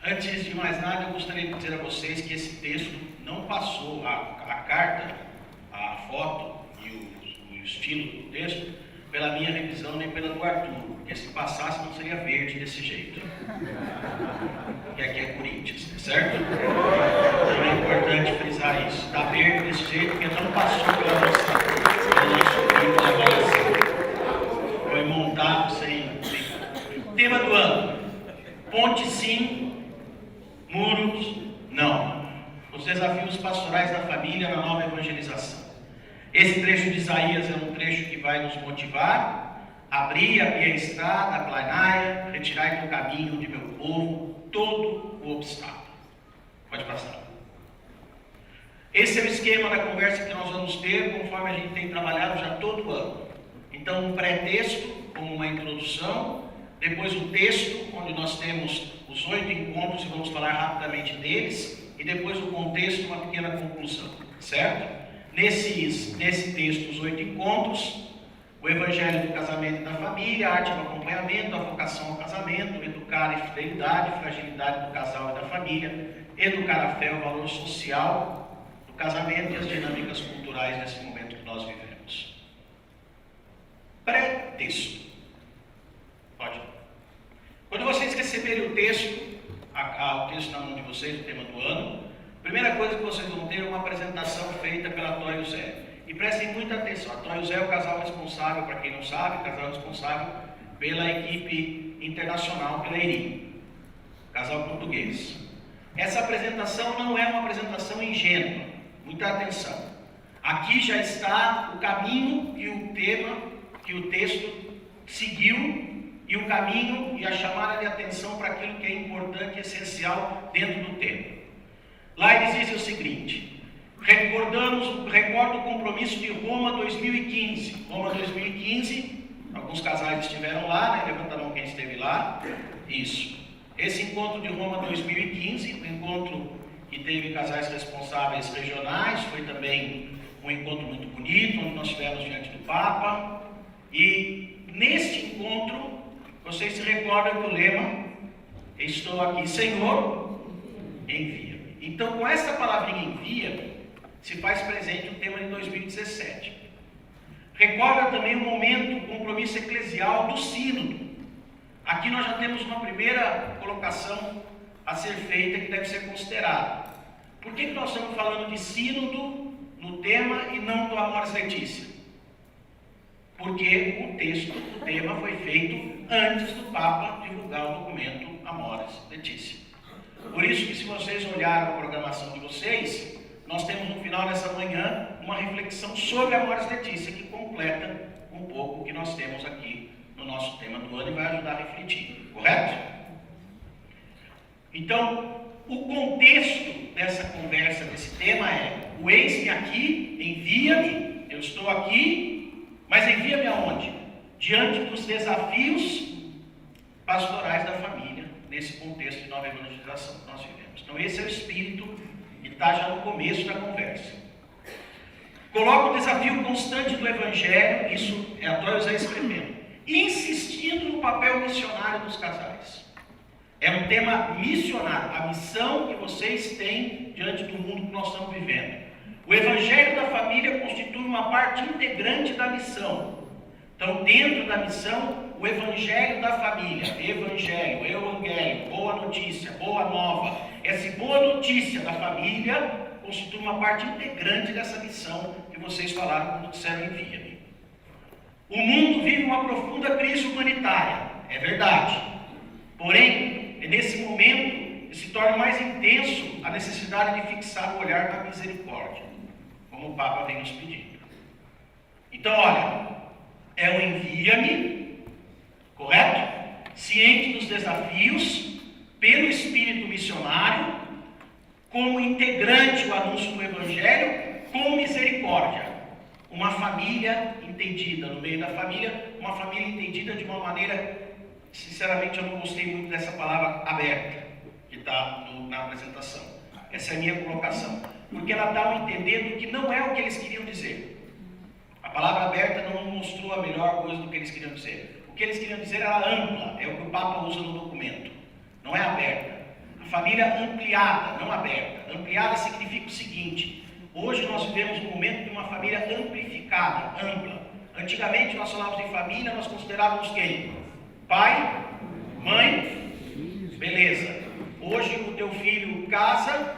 Antes de mais nada, eu gostaria de dizer a vocês que esse texto não passou, a carta, a foto e o estilo do texto, pela minha revisão nem pela do Arthur, porque se passasse não seria verde desse jeito. Porque aqui é Corinthians, certo? Então é importante frisar isso. Está verde desse jeito porque não passou pelo nosso livro de avaliação. Foi montado sem. Tema do ano: ponte sim, muros não. Os desafios pastorais da família na nova evangelização. Esse trecho de Isaías é um trecho que vai nos motivar: abrir a minha estrada, aplanai, retirai do caminho de meu povo todo o obstáculo. Pode passar. Esse é o esquema da conversa que nós vamos ter, conforme a gente tem trabalhado já todo ano. Então, um pré-texto, como uma introdução, depois um texto, onde nós temos os 8 encontros e vamos falar rapidamente deles, e depois o contexto, uma pequena conclusão, certo? Nesse texto, os 8 encontros: o evangelho do casamento e da família, a arte do acompanhamento, a vocação ao casamento, educar a fidelidade, a fragilidade do casal e da família, educar a fé, o valor social do casamento e as dinâmicas culturais nesse momento que nós vivemos. Pré-texto. Pode. Quando vocês receberem o texto na mão de vocês, o tema do ano, a primeira coisa que vocês vão ter é uma apresentação feita pela Toy e Zé. E prestem muita atenção: a Toy e Zé é o casal responsável, para quem não sabe, o casal responsável pela equipe internacional, pela ERI, casal português. Essa apresentação não é uma apresentação ingênua, muita atenção. Aqui já está o caminho e o tema que o texto seguiu, e o caminho e a chamada de atenção para aquilo que é importante e essencial dentro do tema. Lá eles dizem o seguinte: recordo o compromisso de Roma 2015. Roma 2015, alguns casais estiveram lá, né? Levanta a mão quem esteve lá. Isso. Esse encontro de Roma 2015, um encontro que teve casais responsáveis regionais, foi também um encontro muito bonito, onde nós estivemos diante do Papa. E neste encontro, vocês se recordam do lema: estou aqui, Senhor, envia-me. Então, com essa palavrinha envia-me, se faz presente o tema de 2017. Recorda também o momento, o compromisso eclesial do sínodo. Aqui nós já temos uma primeira colocação a ser feita que deve ser considerada. Por que nós estamos falando de sínodo no tema e não do Amoris Laetitia? Porque o tema foi feito antes do Papa divulgar o documento Amoris Laetitia. Por isso que, se vocês olharem a programação de vocês, nós temos no final dessa manhã uma reflexão sobre a Amoris Laetitia, que completa um pouco o que nós temos aqui no nosso tema do ano e vai ajudar a refletir, correto? Então, o contexto dessa conversa, desse tema é: o eis-me aqui, envia-me, eu estou aqui, mas envia-me aonde? Diante dos desafios pastorais da família, nesse contexto de nova evangelização que nós vivemos. Então, esse é o espírito e está já no começo da conversa. Coloca o desafio constante do evangelho, isso é a Toy e Zé escrevendo, insistindo no papel missionário dos casais. É um tema missionário, a missão que vocês têm diante do mundo que nós estamos vivendo. O evangelho da família constitui uma parte integrante da missão. Então, dentro da missão, o evangelho da família, evangelho, boa notícia, boa nova, essa boa notícia da família constitui uma parte integrante dessa missão que vocês falaram quando disseram envia-me. O mundo vive uma profunda crise humanitária, é verdade. Porém, é nesse momento que se torna mais intenso a necessidade de fixar o olhar na misericórdia, como o Papa vem nos pedindo. Então, olha, é um envia-me, correto? Ciente dos desafios, pelo espírito missionário, como integrante o anúncio do Evangelho, com misericórdia. Uma família entendida, no meio da família, uma família entendida de uma maneira, sinceramente eu não gostei muito dessa palavra aberta, que está na apresentação. Essa é a minha colocação, porque ela dá a entender que não é o que eles queriam dizer. A palavra aberta não mostrou a melhor coisa do que eles queriam dizer. O que eles queriam dizer era ampla, é o que o Papa usa no documento. Não é aberta. família ampliada, não aberta. Ampliada significa o seguinte: hoje nós vivemos um momento de uma família amplificada, ampla. Antigamente nós falávamos de família, nós considerávamos quem? Pai, mãe, beleza. Hoje o teu filho casa,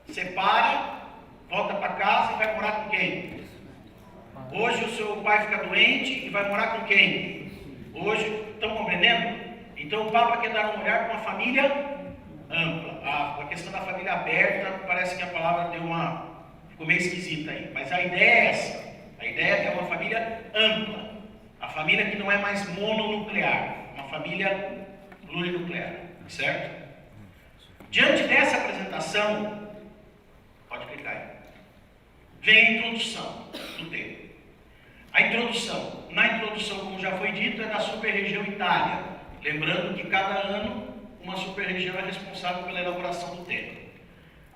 separa, volta para casa e vai morar com quem? Hoje o seu pai fica doente e vai morar com quem? Hoje, estão compreendendo? Então o Papa quer dar um olhar para uma família ampla. A questão da família aberta, parece que a palavra ficou meio esquisita aí. Mas a ideia é essa. A ideia é uma família ampla. A família que não é mais mononuclear. Uma família plurinuclear. Certo? Diante dessa apresentação, pode clicar aí, vem a introdução do tema. A introdução, na introdução, como já foi dito, é da super-região Itália. Lembrando que cada ano uma super-região é responsável pela elaboração do tema.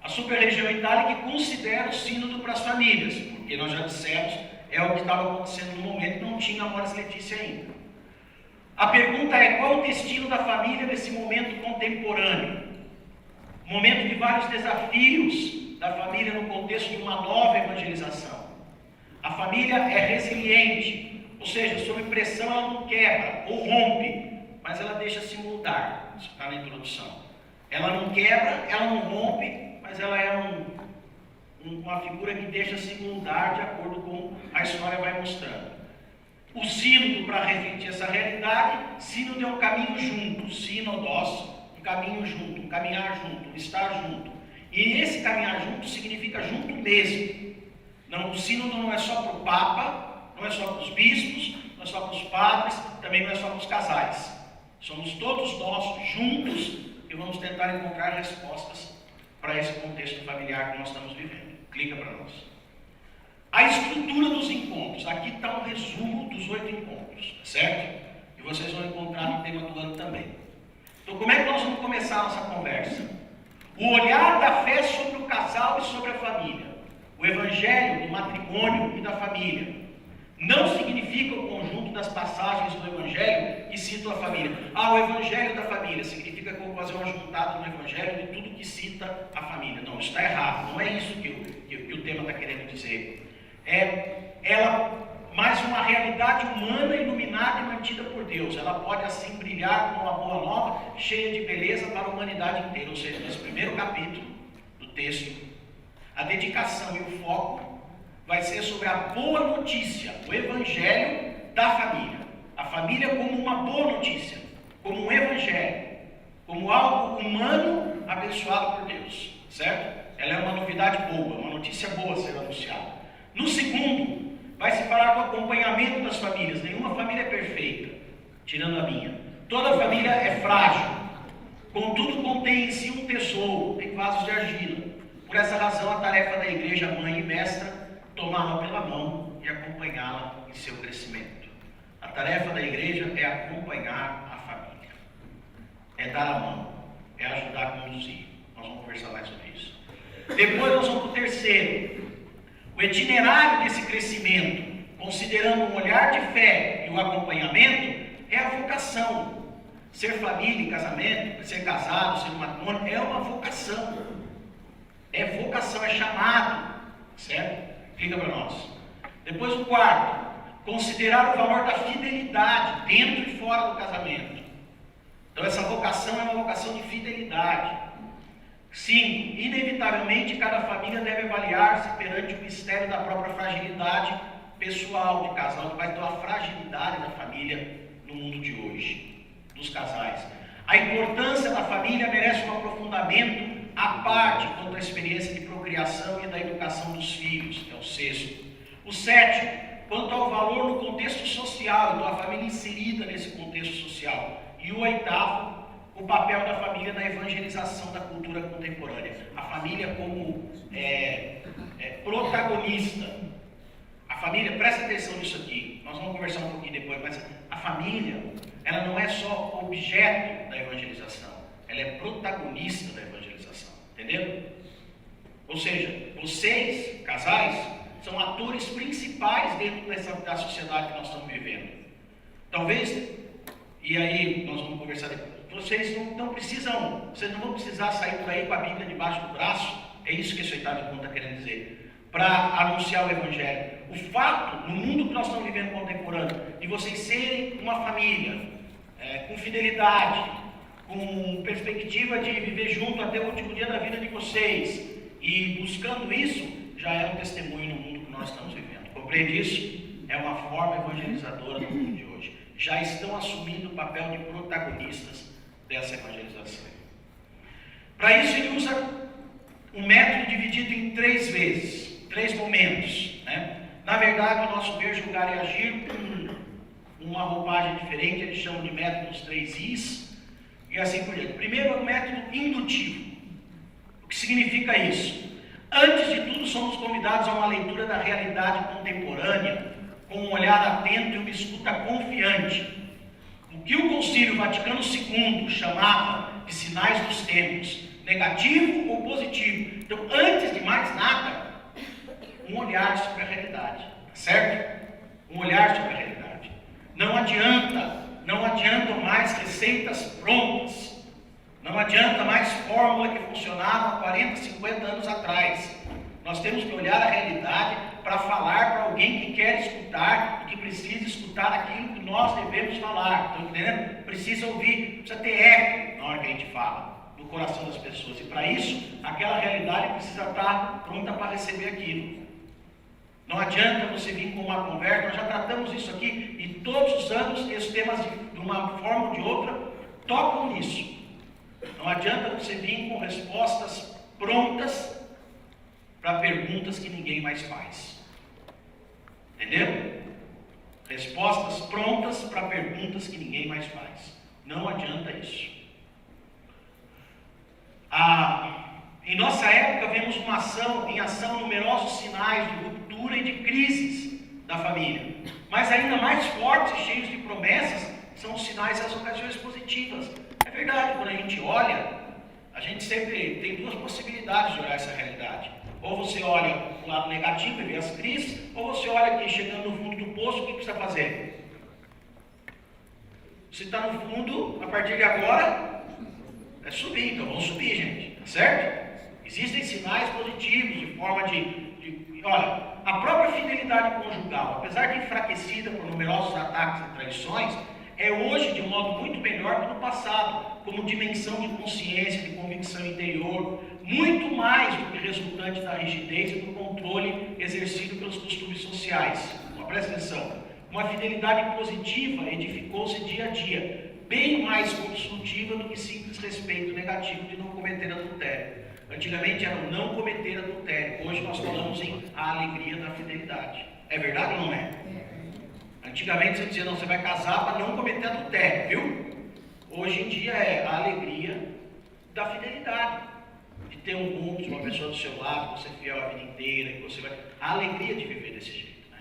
A super-região Itália que considera o sínodo para as famílias, porque nós já dissemos, é o que estava acontecendo no momento, não tinha Amoris Laetitia ainda. A pergunta é: qual o destino da família nesse momento contemporâneo? Momento de vários desafios da família no contexto de uma nova evangelização. A família é resiliente, ou seja, sob pressão ela não quebra ou rompe, mas ela deixa se moldar. Isso está na introdução. Ela não quebra, ela não rompe, mas ela é uma figura que deixa se moldar de acordo com a história vai mostrando. O sínodo, para refletir essa realidade, sínodo é um caminho junto, sínodos, um caminho junto, um caminhar junto, um estar junto. E esse caminhar junto significa junto mesmo. Não, o sínodo não é só para o Papa, não é só para os bispos, não é só para os padres, também não é só para os casais. Somos todos nós juntos e vamos tentar encontrar respostas para esse contexto familiar que nós estamos vivendo. Clica para nós. A estrutura dos encontros. Aqui está um resumo dos 8 encontros, certo? E vocês vão encontrar no tema do ano também. Então, como é que nós vamos começar a nossa conversa? O olhar da fé sobre o casal e sobre a família. O evangelho do matrimônio e da família. Não significa o conjunto das passagens do evangelho que citam a família. O evangelho da família significa que eu vou fazer uma juntada no evangelho de tudo que cita a família. Não, isso está errado. Não é isso que o tema está querendo dizer. Ela mais uma realidade humana iluminada e mantida por Deus. Ela pode assim brilhar como uma boa nova, cheia de beleza para a humanidade inteira. Ou seja, nesse primeiro capítulo do texto, a dedicação e o foco vai ser sobre a boa notícia, o evangelho da família. A família como uma boa notícia, como um evangelho, como algo humano abençoado por Deus, certo? Ela é uma novidade boa, uma notícia boa a ser anunciada. No segundo, vai se falar do acompanhamento das famílias. Nenhuma família é perfeita, tirando a minha. Toda família é frágil, contudo contém em si um tesouro em vasos de argila. Por essa razão, a tarefa da igreja, mãe e mestra, tomá-la pela mão e acompanhá-la em seu crescimento. A tarefa da igreja é acompanhar a família, é dar a mão, é ajudar a conduzir. Nós vamos conversar mais sobre isso. Depois nós vamos para o terceiro. O itinerário desse crescimento, considerando um olhar de fé e o acompanhamento, é a vocação. Ser família em casamento, ser casado, ser matrimônio, é uma vocação. É vocação, é chamado, certo? Clica para nós. Depois o quarto, considerar o valor da fidelidade dentro e fora do casamento. Então essa vocação é uma vocação de fidelidade. 5. Inevitavelmente cada família deve avaliar-se perante o mistério da própria fragilidade pessoal de casal, que vai ter a fragilidade da família no mundo de hoje, dos casais. A importância da família merece um aprofundamento à parte quanto à experiência de procriação e da educação dos filhos, é o 6º. O 7º, quanto ao valor no contexto social, então a família inserida nesse contexto social. E o 8º, o papel da família na evangelização da cultura contemporânea. A família como protagonista. A família, presta atenção nisso aqui, nós vamos conversar um pouquinho depois, mas a família, ela não é só objeto da evangelização, ela é protagonista da evangelização, entendeu? Ou seja, vocês, casais, são atores principais dentro da sociedade que nós estamos vivendo. Talvez E aí nós vamos conversar depois. Vocês não vão precisar sair por aí com a Bíblia debaixo do braço. É isso que esse 8º ponto está querendo dizer. Para anunciar o Evangelho. O fato, no mundo que nós estamos vivendo contemporâneo, de vocês serem uma família, com fidelidade, com perspectiva de viver junto até o último dia da vida de vocês, e buscando isso, já é um testemunho no mundo que nós estamos vivendo. Compreende isso? É uma forma evangelizadora no mundo de hoje. Já estão assumindo o papel de protagonistas dessa evangelização. Para isso ele usa um método dividido em 3 vezes, 3 momentos, né? Na verdade, o nosso ver, julgar e agir com uma roupagem diferente, eles chamam de método dos 3 Is, e assim por diante. Primeiro é o método indutivo. O que significa isso? Antes de tudo, somos convidados a uma leitura da realidade contemporânea, com um olhar atento e uma escuta confiante. O que o Concílio Vaticano II chamava de sinais dos tempos, negativo ou positivo. Então, antes de mais nada, um olhar sobre a realidade, certo? Um olhar sobre a realidade. Não adiantam mais receitas prontas, não adianta mais fórmula que funcionava há 40, 50 anos atrás. Nós temos que olhar a realidade para falar para alguém que quer escutar e que precisa escutar aquilo que nós devemos falar. Estão entendendo? Precisa ouvir, precisa ter eco na hora que a gente fala, no coração das pessoas. E para isso, aquela realidade precisa estar pronta para receber aquilo. Não adianta você vir com uma conversa, nós já tratamos isso aqui, e todos os anos esses temas, de uma forma ou de outra, tocam nisso. Não adianta você vir com respostas prontas para perguntas que ninguém mais faz. Entendeu? Respostas prontas para perguntas que ninguém mais faz. Não adianta isso. Em nossa época, vemos em ação numerosos sinais de ruptura e de crises da família. Mas ainda mais fortes e cheios de promessas são os sinais e as ocasiões positivas. É verdade, quando a gente olha, a gente sempre tem 2 possibilidades de olhar essa realidade. Ou você olha o lado negativo e vê as crises, ou você olha aqui, chegando no fundo do poço, o que precisa fazer? Se está no fundo, a partir de agora, é subir. Então vamos subir, gente, tá certo? Existem sinais positivos de forma olha, a própria fidelidade conjugal, apesar de enfraquecida por numerosos ataques e traições, é hoje de um modo muito melhor que no passado, como dimensão de consciência, de convicção interior, muito mais do que resultante da rigidez e do controle exercido pelos costumes sociais. Presta atenção, uma fidelidade positiva edificou-se dia a dia, bem mais construtiva do que simples respeito negativo de não cometer adultério. Antigamente era o não cometer adultério, hoje nós falamos em a alegria da fidelidade. É verdade ou não é? Antigamente você dizia, não, você vai casar para não cometer adultério, viu? Hoje em dia é a alegria da fidelidade, de ter um mundo, uma pessoa do seu lado, que você é fiel a vida inteira, que você vai... A alegria de viver desse jeito, né?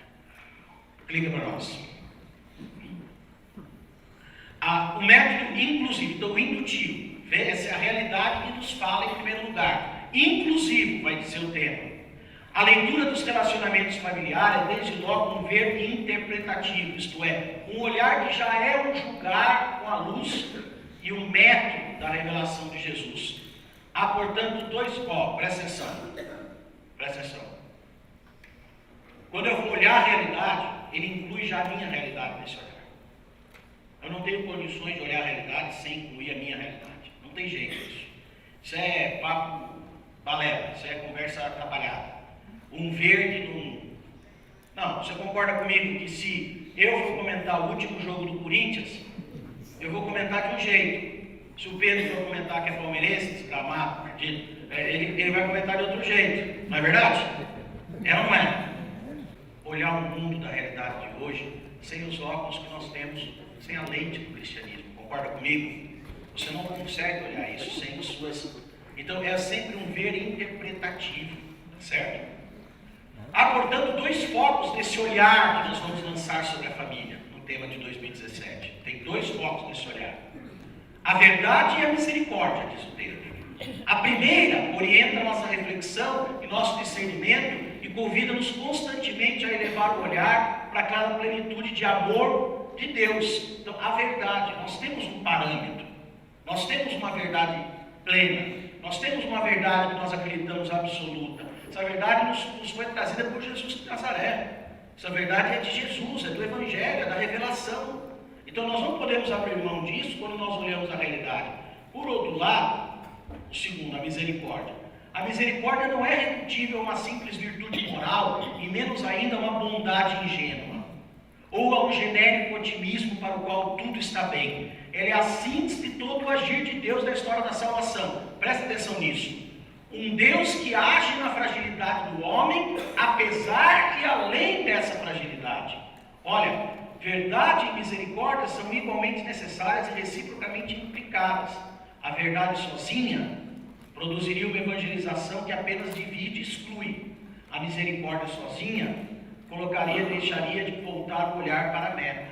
Clica para nós. O método inclusivo, então indutivo, essa é a realidade que nos fala em primeiro lugar. Inclusivo, vai dizer o tema. A leitura dos relacionamentos familiares é desde logo um ver interpretativo, isto é, um olhar que já é um julgar com a luz e o método da revelação de Jesus. Há, portanto, 2 presta atenção. Quando eu vou olhar a realidade, ele inclui já a minha realidade nesse olhar. Eu não tenho condições de olhar a realidade sem incluir a minha realidade. Não tem jeito isso. Isso é papo balela, isso é conversa atrapalhada. Um verde num... Não, você concorda comigo que se eu for comentar o último jogo do Corinthians, eu vou comentar de um jeito. Se o Pedro for comentar que é palmeirense, desgramado, perdido, ele vai comentar de outro jeito. Não é verdade? É ou não é? Olhar o mundo da realidade de hoje sem os óculos que nós temos, sem a lente do cristianismo. Concorda comigo? Você não consegue olhar isso sem as suas... Então é sempre um ver interpretativo, certo? Há, portanto, 2 focos desse olhar que nós vamos lançar sobre a família, no tema de 2017. Tem 2 focos desse olhar. A verdade e a misericórdia, diz o texto. A primeira orienta a nossa reflexão e nosso discernimento e convida-nos constantemente a elevar o olhar para aquela plenitude de amor de Deus. Então, a verdade, nós temos um parâmetro, nós temos uma verdade plena, nós temos uma verdade que nós acreditamos absoluta. Essa verdade nos foi trazida por Jesus de Nazaré. Essa verdade é de Jesus, é do Evangelho, é da revelação. Então nós não podemos abrir mão disso quando nós olhamos a realidade. Por outro lado, o segundo, a misericórdia. A misericórdia não é redutível a uma simples virtude moral, e menos ainda a uma bondade ingênua, ou a um genérico otimismo para o qual tudo está bem. Ela é a síntese de todo o agir de Deus na história da salvação. Presta atenção nisso. Um Deus que age na fragilidade do homem, apesar e além dessa fragilidade. Olha, verdade e misericórdia são igualmente necessárias e reciprocamente implicadas. A verdade sozinha produziria uma evangelização que apenas divide e exclui. A misericórdia sozinha deixaria de voltar o olhar para a meta.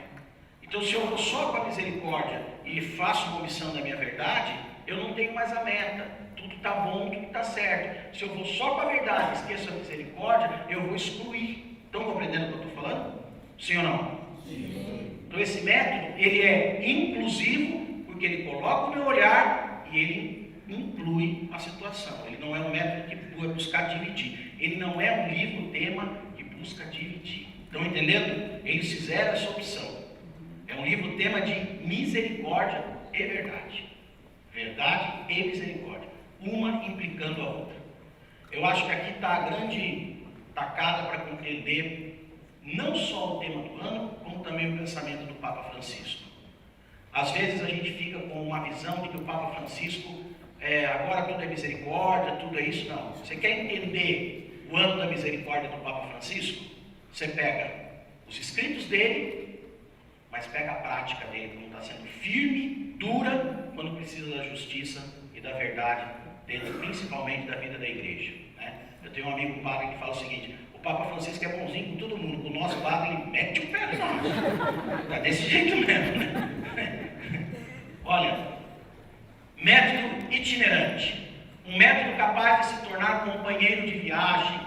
Então, se eu vou só com a misericórdia e faço uma omissão da minha verdade, eu não tenho mais a meta. Tudo está bom, tudo está certo. Se eu vou só com a verdade e esqueço a misericórdia, eu vou excluir. Estão compreendendo o que eu estou falando? Sim ou não? Sim. Então, esse método, ele é inclusivo, porque ele coloca o meu olhar e ele inclui a situação. Ele não é um método que vai buscar dividir. Ele não é um livro-tema que busca dividir. Estão entendendo? Eles fizeram essa opção. É um livro-tema de misericórdia e verdade. Verdade e misericórdia. Uma implicando a outra. Eu acho que aqui está a grande tacada para compreender não só o tema do ano, como também o pensamento do Papa Francisco. Às vezes a gente fica com uma visão de que o Papa Francisco, agora tudo é misericórdia, tudo é isso. Não. Você quer entender o ano da misericórdia do Papa Francisco? Você pega os escritos dele, mas pega a prática dele, como está sendo firme, dura, quando precisa da justiça e da verdade, dentro principalmente da vida da igreja. Né? Eu tenho um amigo padre que fala o seguinte: o Papa Francisco é bonzinho com todo mundo, com o nosso padre ele mete o pé. Está desse jeito mesmo, né? Olha, método itinerante, um método capaz de se tornar companheiro de viagem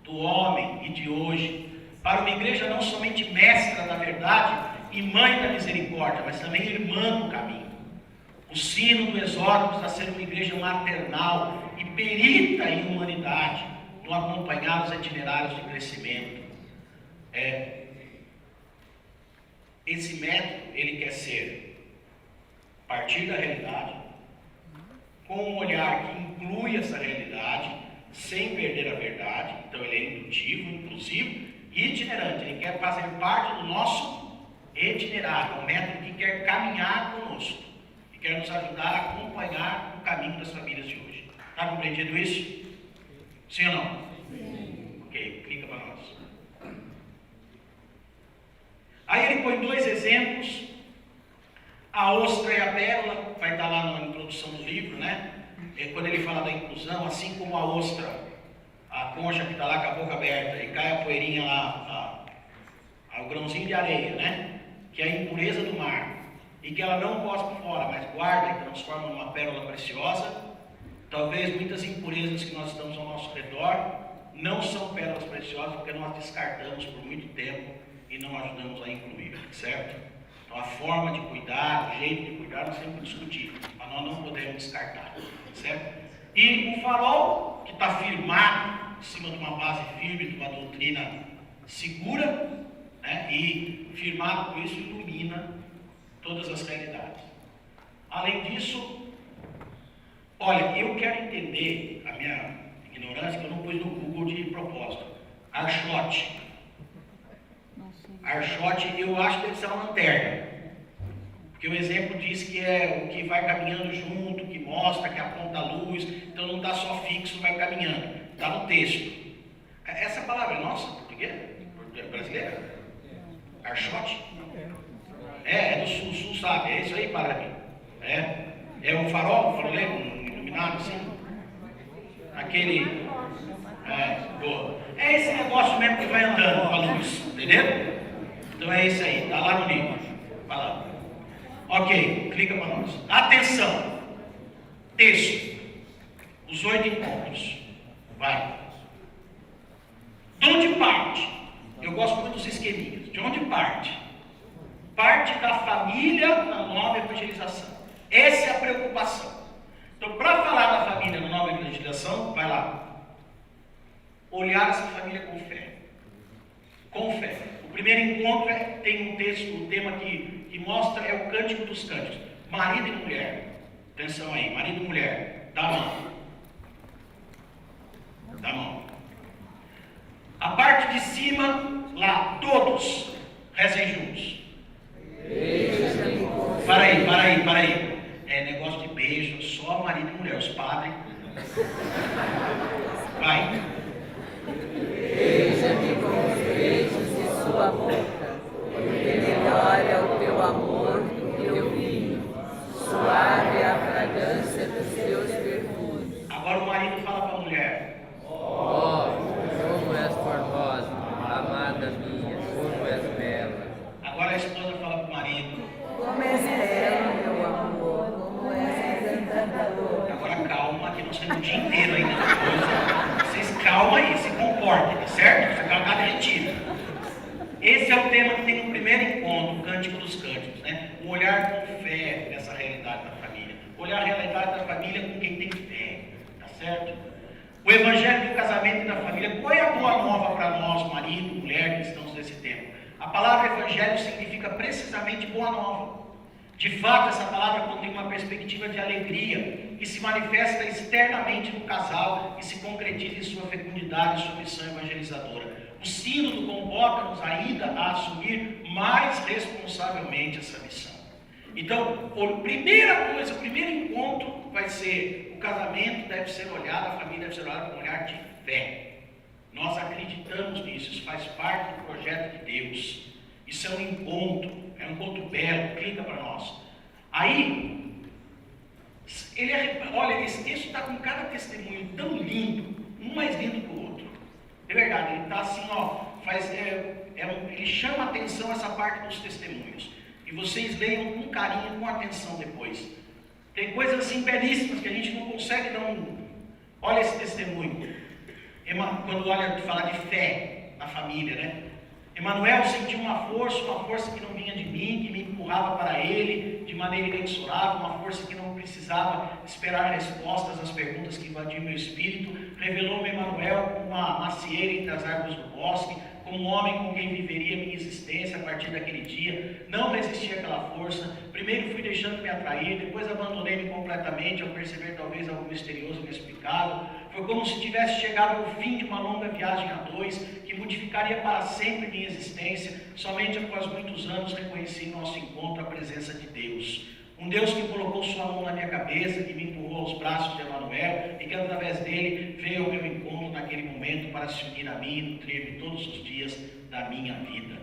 do homem e de hoje, para uma igreja não somente mestra da verdade e mãe da misericórdia, mas também irmã do caminho. O sino do exórdio está sendo uma igreja maternal e perita em humanidade, no acompanhar os itinerários de crescimento. Esse método, ele quer ser a partir da realidade, com um olhar que inclui essa realidade, sem perder a verdade. Então ele é indutivo, inclusivo e itinerante. Ele quer fazer parte do nosso itinerário, é um método que quer caminhar conosco, que quer nos ajudar a acompanhar o caminho das famílias de hoje. Está compreendido isso? Sim ou não? Sim. Ok, clica para nós. Aí ele põe dois exemplos, a ostra e a pérola, vai estar lá na introdução do livro, né? Quando ele fala da inclusão, assim como a ostra, a concha que está lá com a boca aberta e cai a poeirinha lá, o grãozinho de areia, né? Que é a impureza do mar, e que ela não cospe fora, mas guarda e transforma numa pérola preciosa. Talvez muitas impurezas que nós estamos ao nosso redor não são pérolas preciosas, porque nós descartamos por muito tempo e não ajudamos a incluir, certo? Então a forma de cuidar, o jeito de cuidar, nós temos que discutir, mas nós não podemos descartar, certo? E o farol, que está firmado em cima de uma base firme, de uma doutrina segura, né? E firmado com isso ilumina todas as realidades. Além disso, olha, eu quero entender a minha ignorância, que eu não pus no Google de propósito. Archote. Archote, eu acho que deve ser uma lanterna. Porque o exemplo diz que é o que vai caminhando junto, que mostra, que aponta a luz. Então não está só fixo, vai caminhando. Está no texto. Essa palavra é nossa, português? Brasileira? Archote? É do sul, sabe? É isso aí, padre. É um farol, iluminado assim. Aquele. É esse negócio mesmo que vai andando com a luz, entendeu? Então é isso aí, está lá no livro. Vai lá. Ok, clica para nós. Atenção! Texto. Os 8 encontros. Vai. De onde parte? Eu gosto muito dos esqueminhas. De onde parte? parte da família na nova evangelização. Essa é a preocupação. Então, para falar da família na nova evangelização, vai lá. Olhar essa família com fé. Com fé. O primeiro encontro tem um texto, um tema que mostra, é o Cântico dos Cânticos. Marido e mulher. Atenção aí, marido e mulher. Dá a mão. Dá a mão. A parte de cima, lá, todos rezem juntos. Para aí. É negócio de beijo, só marido e mulher, os padres. Vai. Beija-me com os beijos de sua boca, porque melhor é o teu amor do que o vinho, suave é a fragrância dos teus perfumes. Agora o marido fala para a mulher. Como és formosa, amada minha, como és bela. Agora a esposa fala para o marido. Como és belo, meu amor, como és encantador. Agora calma, que nós temos o dia inteiro ainda depois. Vocês calma aí, se comportem, tá certo? Você vai ficar derretida. Esse é o tema que tem no primeiro encontro, o Cântico dos Cânticos, né? O olhar com fé nessa realidade da família. Olhar a realidade da família com quem tem fé, tá certo? O evangelho do casamento e da família. Qual é a boa nova para nós, marido, mulher, cristãos desse tempo? A palavra evangelho significa precisamente boa nova. De fato, essa palavra contém uma perspectiva de alegria que se manifesta externamente no casal e se concretiza em sua fecundidade e sua missão evangelizadora. O sínodo convoca-nos ainda a assumir mais responsavelmente essa missão. Então, a primeira coisa, o primeiro encontro vai ser: o casamento deve ser olhado, a família deve ser olhada com um olhar de fé. Nós acreditamos nisso, isso faz parte do projeto de Deus. Isso é um encontro belo, clica para nós. Aí, olha, esse texto está com cada testemunho tão lindo, um mais lindo que o outro. É verdade, ele está assim, ó, ele chama a atenção essa parte dos testemunhos. E vocês leiam com carinho, com atenção depois. Tem coisas assim belíssimas que a gente não consegue dar um... Olha esse testemunho. Quando fala de fé na família, né? Emanuel sentiu uma força que não vinha de mim, que me empurrava para ele de maneira inexorável, uma força que não precisava esperar respostas às perguntas que invadiam meu espírito. Revelou-me Emanuel como uma macieira entre as árvores do bosque, como um homem com quem viveria minha existência a partir daquele dia. Não resisti àquela força. Primeiro fui deixando-me atrair, depois abandonei-me completamente ao perceber talvez algo misterioso e inexplicável. Foi como se tivesse chegado ao fim de uma longa viagem a dois, que modificaria para sempre minha existência. Somente após muitos anos reconheci em nosso encontro a presença de Deus. Um Deus que colocou sua mão na minha cabeça, que me empurrou aos braços de Emanuel e que através dele veio ao meu encontro naquele momento para se unir a mim e nutrir-me todos os dias da minha vida.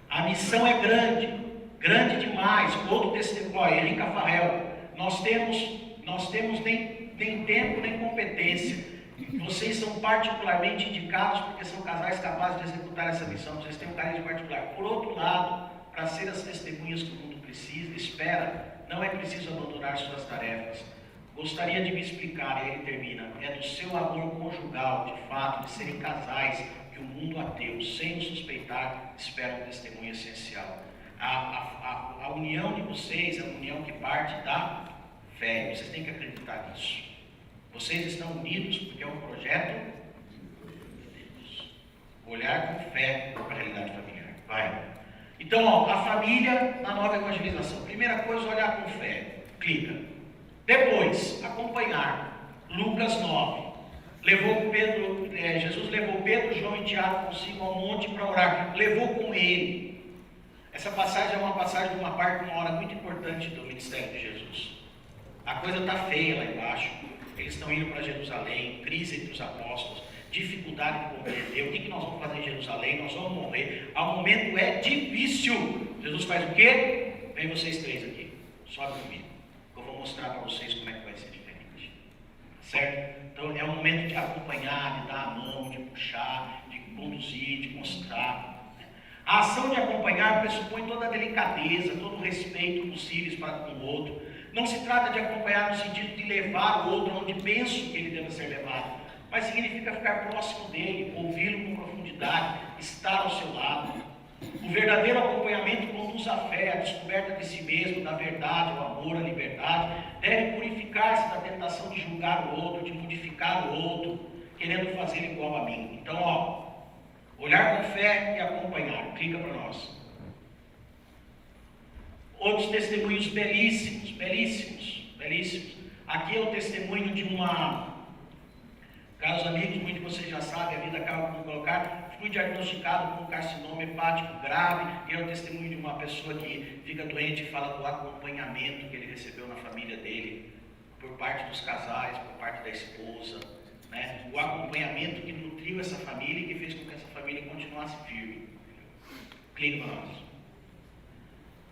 A missão é grande, grande demais. Outro testemunho, Henrique Farrell. Nós temos nem tempo nem competência. Vocês são particularmente indicados porque são casais capazes de executar essa missão. Vocês têm um carinho particular. Por outro lado, para ser as testemunhas que o mundo precisa, espera, não é preciso abandonar suas tarefas. Gostaria de me explicar, e ele termina, é do seu amor conjugal, de fato, de serem casais, que o mundo ateu, sem o suspeitar, espera um testemunho essencial. A união de vocês é uma união que parte da fé. Vocês têm que acreditar nisso. Vocês estão unidos porque é um projeto de Deus. Olhar com fé para a realidade familiar. Vai. Então, ó, a família na nova evangelização. Primeira coisa, olhar com fé. Clica. Depois, acompanhar. Lucas 9. Jesus levou Pedro, João e Tiago consigo ao monte para orar. Levou com ele. Essa passagem é uma passagem de uma hora muito importante do ministério de Jesus. A coisa está feia lá embaixo. Eles estão indo para Jerusalém, crise entre os apóstolos, dificuldade de compreender. O que nós vamos fazer em Jerusalém? Nós vamos morrer. O momento é difícil. Jesus faz o quê? Vem vocês três aqui. Sobe comigo. Eu vou mostrar para vocês como é que vai ser diferente. Certo? Então é um momento de acompanhar, de dar a mão, de puxar, de conduzir, de mostrar. A ação de acompanhar pressupõe toda a delicadeza, todo o respeito possível para com o outro. Não se trata de acompanhar no sentido de levar o outro onde penso que ele deve ser levado, mas significa ficar próximo dele, ouvi-lo com profundidade, estar ao seu lado. O verdadeiro acompanhamento conduz à fé, à descoberta de si mesmo, da verdade, ao amor, à liberdade. Deve purificar-se da tentação de julgar o outro, de modificar o outro, querendo fazer igual a mim. Então, olhar com fé e acompanhar. Clica para nós. Outros testemunhos belíssimos, belíssimos, belíssimos. Aqui é o testemunho de uma... Caros amigos, muitos de vocês já sabem, a vida acaba por colocar. Fui diagnosticado com um carcinoma hepático grave, e é o testemunho de uma pessoa que fica doente e fala do acompanhamento que ele recebeu na família dele, por parte dos casais, por parte da esposa, né? O acompanhamento que nutriu essa família e que fez com que essa família continuasse firme. Clica para nós.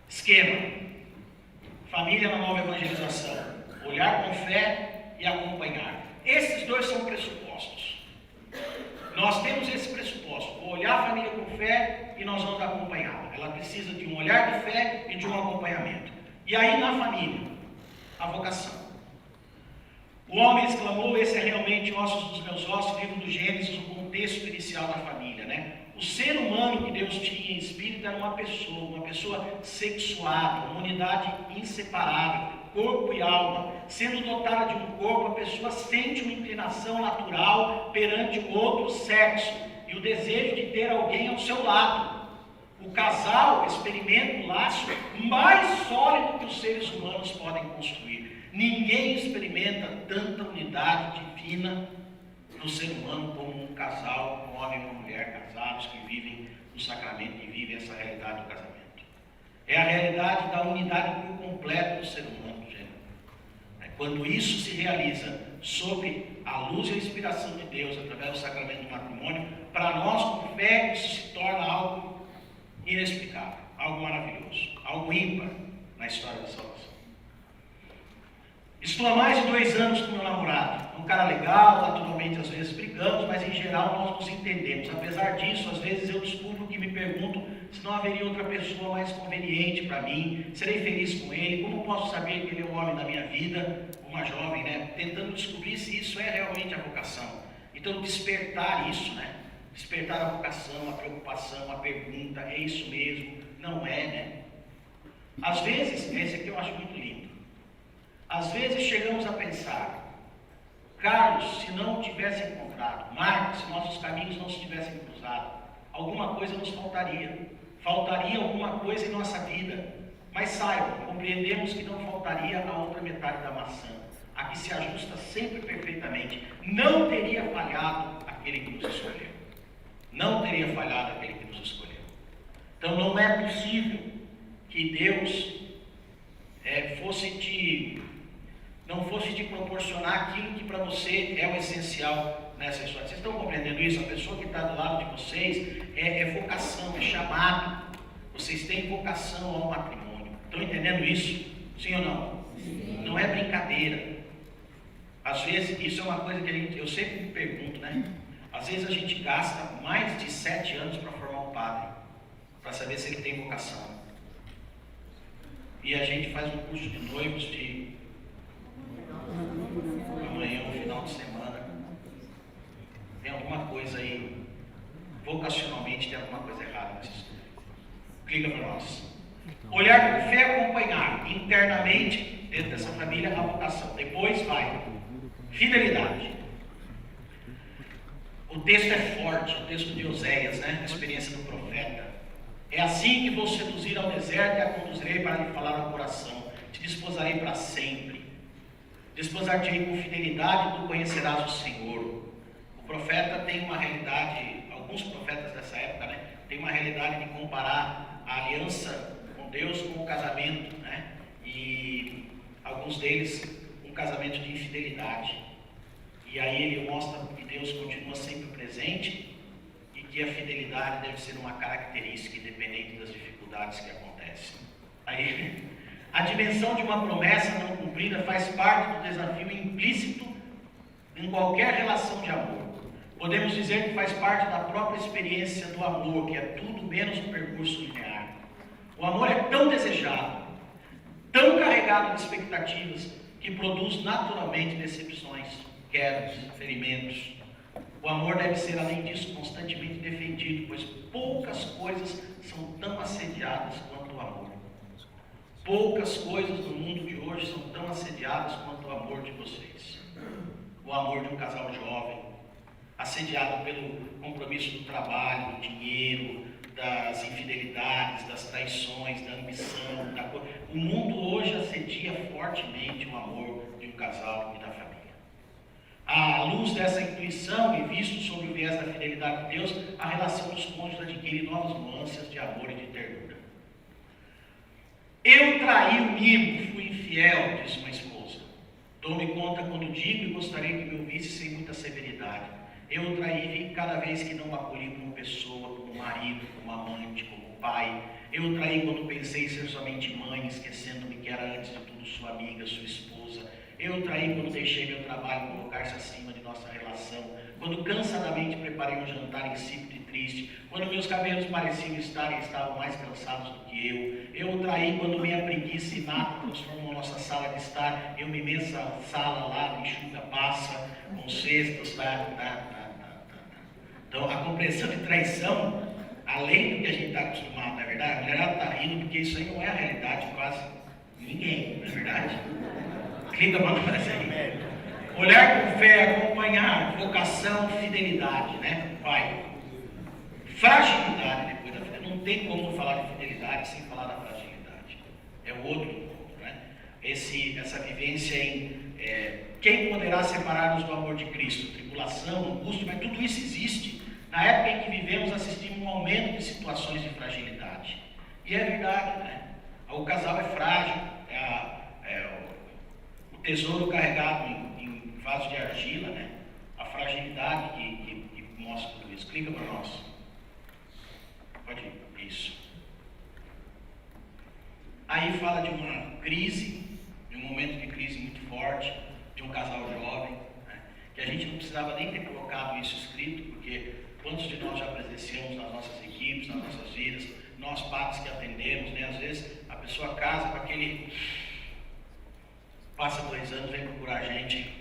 Esquema: família na nova evangelização, olhar com fé e acompanhar. Esses dois são pressupostos. Nós temos esse pressuposto: vou olhar a família com fé e nós vamos acompanhá-la. Ela precisa de um olhar de fé e de um acompanhamento. E aí na família, a vocação. O homem exclamou: esse é realmente ossos dos meus ossos, livro do Gênesis, o contexto inicial da família, né? O ser humano que Deus tinha em espírito era uma pessoa sexuada, uma unidade inseparável, corpo e alma. Sendo dotada de um corpo, a pessoa sente uma inclinação natural perante o outro sexo e o desejo de ter alguém ao seu lado. O casal experimenta o laço mais sólido que os seres humanos podem construir. Ninguém experimenta tanta unidade divina no ser humano como um casal, um homem e uma mulher casados que vivem o sacramento e vivem essa realidade do casamento. É a realidade da unidade por completo do ser humano, gente. Quando isso se realiza sob a luz e a inspiração de Deus, através do sacramento do matrimônio, para nós, com fé, isso se torna algo inexplicável, algo maravilhoso, algo ímpar na história da salvação. Estou há mais de 2 anos com meu namorado. Um cara legal, naturalmente às vezes brigamos, mas em geral nós nos entendemos. Apesar disso, às vezes eu descubro que me pergunto se não haveria outra pessoa mais conveniente para mim. Serei feliz com ele? Como posso saber que ele é o homem da minha vida? Uma jovem, né? Tentando descobrir se isso é realmente a vocação. Então despertar isso, né? Despertar a vocação, a preocupação, a pergunta: é isso mesmo? Não é, né? Às vezes, esse aqui eu acho muito lindo. Às vezes chegamos a pensar: Carlos, se não tivesse encontrado, Marcos, se nossos caminhos não se tivessem cruzado, alguma coisa nos faltaria. Faltaria alguma coisa em nossa vida. Mas saibam, compreendemos que não faltaria a outra metade da maçã, a que se ajusta sempre perfeitamente. Não teria falhado aquele que nos escolheu. Não teria falhado aquele que nos escolheu. Então não é possível que Deus não fosse te proporcionar aquilo que para você é o essencial nessa história. Vocês estão compreendendo isso? A pessoa que está do lado de vocês é vocação, é chamado. Vocês têm vocação ao matrimônio. Estão entendendo isso? Sim ou não? Sim. Não é brincadeira. Às vezes, isso é uma coisa que eu sempre me pergunto, né? Às vezes a gente gasta mais de 7 anos para formar um padre, para saber se ele tem vocação. E a gente faz um curso de noivos de amanhã, um final de semana. Tem alguma coisa aí, vocacionalmente tem alguma coisa errada nessa história. Clica para nós. Olhar com fé e acompanhar internamente, dentro dessa família, a vocação. Depois vai fidelidade. O texto é forte, o texto de Oséias, né? A experiência do profeta. É assim que vou seduzir ao deserto e a conduzirei para lhe falar ao coração. Te desposarei para sempre. Desposar-te-ei com fidelidade e tu conhecerás o Senhor. O profeta tem uma realidade, alguns profetas dessa época, né? Tem uma realidade de comparar a aliança com Deus com o casamento, né? E alguns deles um casamento de infidelidade. E aí ele mostra que Deus continua sempre presente e que a fidelidade deve ser uma característica independente das dificuldades que acontecem. Aí, a dimensão de uma promessa não cumprida faz parte do desafio implícito em qualquer relação de amor. Podemos dizer que faz parte da própria experiência do amor, que é tudo menos um percurso linear. O amor é tão desejado, tão carregado de expectativas, que produz naturalmente decepções, quedas, ferimentos. O amor deve ser, além disso, constantemente defendido, pois poucas coisas são tão assediadas quanto o amor. Poucas coisas no mundo de hoje são tão assediadas quanto o amor de vocês. O amor de um casal jovem, assediado pelo compromisso do trabalho, do dinheiro, das infidelidades, das traições, da ambição. O mundo hoje assedia fortemente o amor de um casal e da família. À luz dessa intuição e visto sob o viés da fidelidade de Deus, a relação dos cônjuges adquire novas nuances de amor e de ternura. Eu traí o mimo, fui infiel, disse uma esposa. Dou-me conta quando digo e gostaria que me ouvisse sem muita severidade. Eu traí cada vez que não o acolhi como pessoa, como marido, como amante, como pai. Eu traí quando pensei ser somente mãe, esquecendo-me que era antes de tudo sua amiga, sua esposa. Eu traí quando deixei meu trabalho colocar-se acima de nossa relação, quando cansadamente preparei um jantar insípido e triste, quando meus cabelos pareciam estar e estavam mais cansados do que eu. Eu traí quando minha preguiça inata transformou nossa sala de estar em uma imensa sala lá, enxuga, passa, com cestas, Então, a compreensão de traição, além do que a gente está acostumado, na verdade, a mulherada está rindo porque isso aí não é a realidade de quase ninguém, na verdade. Clica para não fazer aí. Olhar com fé, acompanhar, vocação, fidelidade, né? Pai. Fragilidade depois da fidelidade. Não tem como falar de fidelidade sem falar da fragilidade. É o outro ponto, né? Essa vivência em quem poderá separar-nos do amor de Cristo? Tribulação, angústia, mas tudo isso existe. Na época em que vivemos, assistimos um aumento de situações de fragilidade. E é verdade, né? O casal é frágil, o tesouro carregado em vaso de argila, né? A fragilidade que mostra tudo isso. Clica para nós. Pode ir. Isso. Aí fala de uma crise, de um momento de crise muito forte, de um casal jovem, né? Que a gente não precisava nem ter colocado isso escrito, porque quantos de nós já presenciamos nas nossas equipes, nas nossas vidas, nós padres que atendemos, né? Às vezes a pessoa casa com aquele... Passa 2 anos, vem procurar a gente,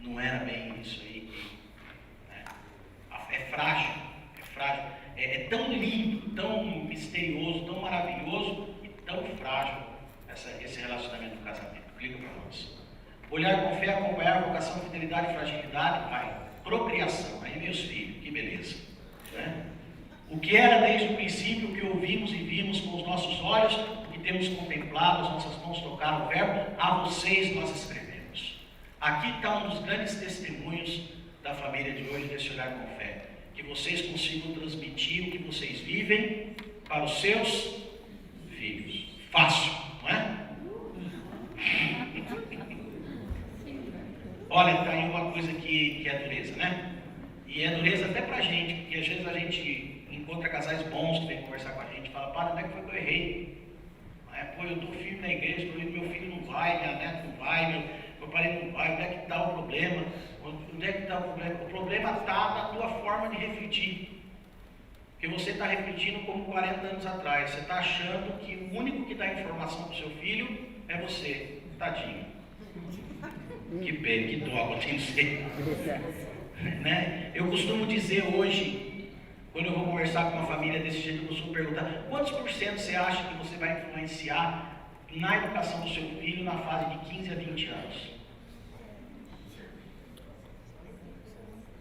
não era bem isso aí, né? É frágil, é tão lindo, tão misterioso, tão maravilhoso e tão frágil esse relacionamento do casamento. Clica para nós. Olhar com fé, acompanhar, vocação, fidelidade e fragilidade, pai. Procriação, aí meus filhos, que beleza, né? O que era desde o princípio, o que ouvimos e vimos com os nossos olhos, o que temos contemplado, as nossas mãos tocaram o verbo, a vocês nós escrevemos. Aqui está um dos grandes testemunhos da família de hoje, desse olhar com fé. Que vocês consigam transmitir o que vocês vivem para os seus filhos. Fácil, não é? Olha, está aí uma coisa que é dureza, né? E é dureza até pra gente, porque às vezes a gente encontra casais bons que vêm conversar com a gente e fala, pai, onde é que foi que eu errei? Pô, eu estou firme na igreja, meu filho não vai, minha neta não vai, meu pai não vai, onde é que está o problema? Onde é que está o problema? O problema está na tua forma de refletir. Porque você está refletindo como 40 anos atrás. Você está achando que o único que dá informação para o seu filho é você. Tadinho. Que pena, que dó, eu tenho certeza. Né? Eu costumo dizer hoje, quando eu vou conversar com uma família desse jeito, eu costumo perguntar, quantos por cento você acha que você vai influenciar na educação do seu filho na fase de 15 a 20 anos?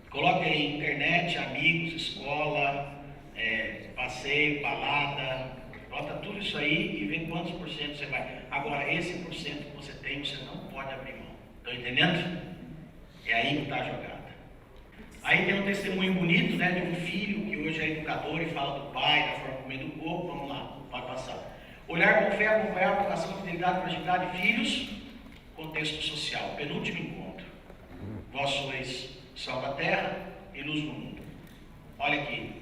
Coloque aí internet, amigos, escola, passeio, balada, bota tudo isso aí e vê quantos por cento você vai. Agora, esse por cento que você tem, você não pode abrir mão. Estão entendendo? É aí que está a jogada. Aí tem um testemunho bonito, né, de um filho que hoje é educador e fala do pai, da forma como educou. Vamos lá, pode passar. Olhar com fé, acompanhar, vocação, fidelidade, fragilidade, filhos, contexto social. Penúltimo encontro. Vós sois sal da terra e luz do mundo. Olha aqui.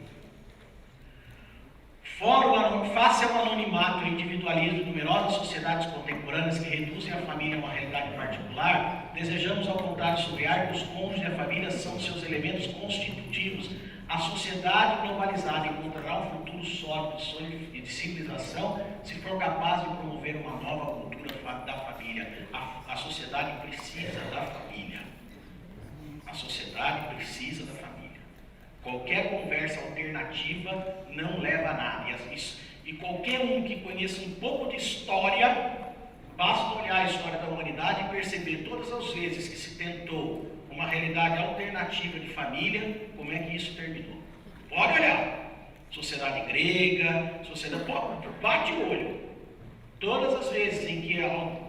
Face ao anonimato e individualismo de numerosas sociedades contemporâneas que reduzem a família a uma realidade particular, desejamos ao contrário sublinhar que os cônjuges e a família são seus elementos constitutivos. A sociedade globalizada encontrará um futuro sólido e de civilização se for capaz de promover uma nova cultura da família. A sociedade precisa da família. A sociedade precisa da família. Qualquer conversa alternativa não leva a nada. E qualquer um que conheça um pouco de história, basta olhar a história da humanidade e perceber todas as vezes que se tentou uma realidade alternativa de família, como é que isso terminou. Pode olhar. Sociedade grega, bate o olho. Todas as vezes em que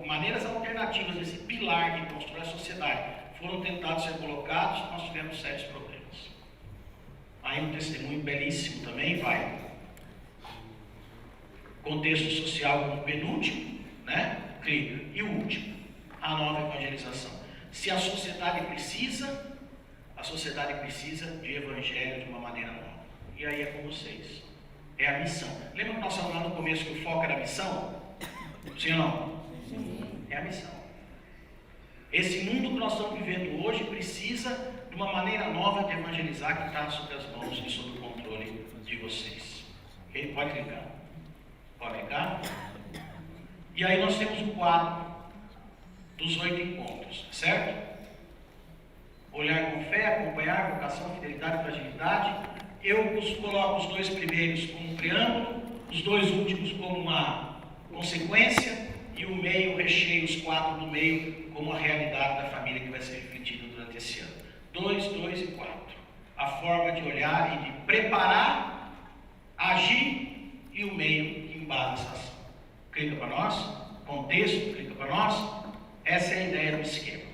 maneiras alternativas desse pilar que constrói a sociedade foram tentados ser colocados, nós tivemos sérios problemas. Aí um testemunho belíssimo também vai. Contexto social como penúltimo, né? Clica. E o último, a nova evangelização. Se a sociedade precisa de evangelho de uma maneira nova. E aí é com vocês. É a missão. Lembra que nós falamos lá no começo que o foco era a missão? Sim ou não? Sim. É a missão. Esse mundo que nós estamos vivendo hoje precisa de uma maneira nova de evangelizar que está sob as mãos e sob o controle de vocês. Ok? Pode clicar. Pode clicar. E aí nós temos o quadro dos 8 encontros, certo? Olhar com fé, acompanhar, vocação, fidelidade e fragilidade. Eu coloco os 2 primeiros como um preâmbulo, os 2 últimos como uma consequência e o meio, recheio, os 4 do meio como a realidade da família que vai ser refletida durante esse ano. 2, 2 e 4. A forma de olhar e de preparar, agir e o meio que embasa essa ação. Clica para nós, contexto, clica para nós. Essa é a ideia do esquema.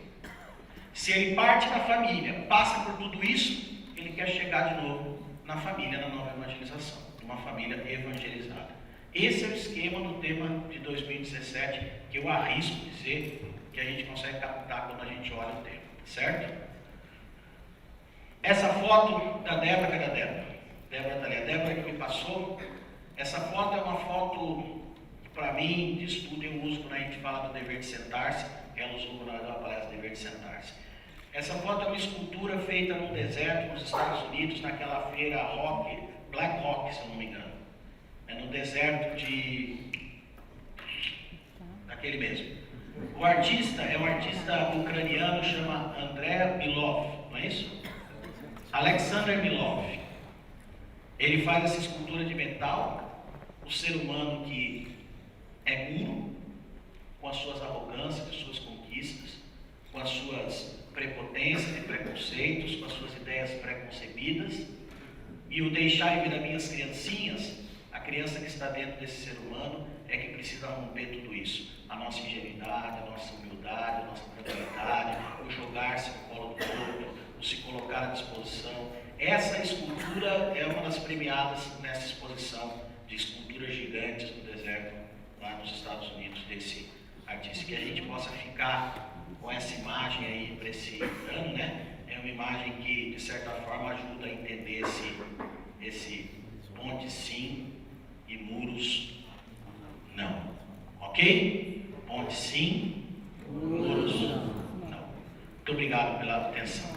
Se ele parte da família, passa por tudo isso, ele quer chegar de novo na família, na nova evangelização, numa família evangelizada. Esse é o esquema do tema de 2017, que eu arrisco dizer que a gente consegue captar quando a gente olha o tema, certo? Essa foto da Débora, cadê a Débora? Débora está ali, a Débora que me passou. Essa foto é uma foto, para mim, de estudo, eu uso quando a gente fala do dever de sentar-se, ela usou quando ela deu a palestra do dever de sentar-se. Essa foto é uma escultura feita no deserto, nos Estados Unidos, naquela feira Black Rock, se eu não me engano. É no deserto daquele mesmo. O artista é um artista ucraniano, chama Andrei Milov, não é isso? Alexander Milov. Ele faz essa escultura de metal, o ser humano que é puro, com as suas arrogâncias, as suas conquistas, com as suas prepotências e preconceitos, com as suas ideias preconcebidas, e o deixar em vida minhas criancinhas, a criança que está dentro desse ser humano é que precisa romper tudo isso. A nossa ingenuidade, a nossa humildade, a nossa tranquilidade, o jogar-se no colo do outro, o se colocar à disposição. Essa escultura é uma das premiadas nessa exposição de esculturas gigantes no deserto, lá nos Estados Unidos, desse artista. Que a gente possa ficar com essa imagem aí para esse ano, né? É uma imagem que, de certa forma, ajuda a entender esse ponte sim e muros não. Ok? Ponte sim, muros não. Muito obrigado pela atenção.